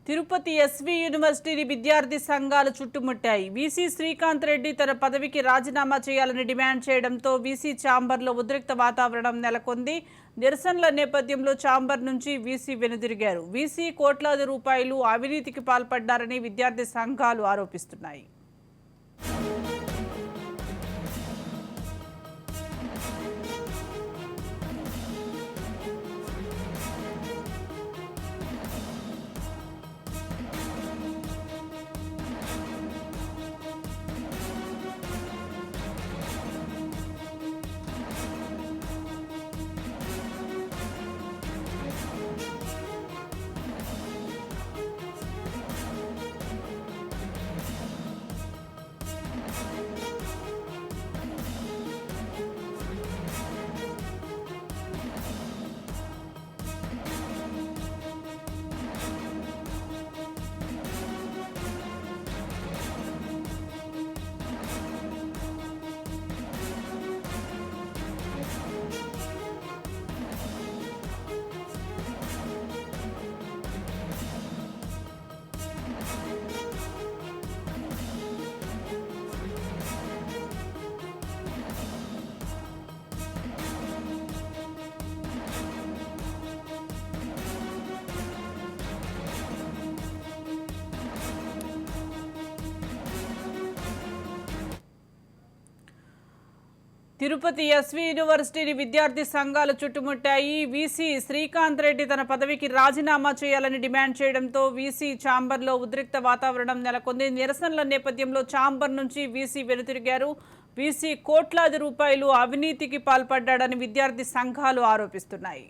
Tirupati SV యూనివర్సిటీని విద్యార్థి సంఘాలు చుట్టుముట్టాయి. వీసీ శ్రీకాంత్ రెడ్డి తన పదవికి రాజీనామా చేయాలని డిమాండ్ చేయడంతో వీసీ ఛాంబర్లో ఉద్రిక్త వాతావరణం నెలకొంది. నిరసనల నేపథ్యంలో ఛాంబర్ నుంచి వీసీ వెనుదిరిగారు. వీసీ కోట్లాది రూపాయలు అవినీతికి పాల్పడ్డారని విద్యార్థి సంఘాలు ఆరోపిస్తున్నాయి. తిరుపతి ఎస్వి యూనివర్సిటీని విద్యార్థి సంఘాలు చుట్టుముట్టాయి. వీసీ శ్రీకాంత్ రెడ్డి తన పదవికి రాజీనామా చేయాలని డిమాండ్ చేయడంతో వీసీ ఛాంబర్లో ఉద్రిక్త వాతావరణం నెలకొంది. నిరసనల నేపథ్యంలో ఛాంబర్ నుంచి వీసీ వెనుతిరిగారు. వీసీ కోట్లాది రూపాయలు అవినీతికి పాల్పడ్డాడని విద్యార్థి సంఘాలు ఆరోపిస్తున్నాయి.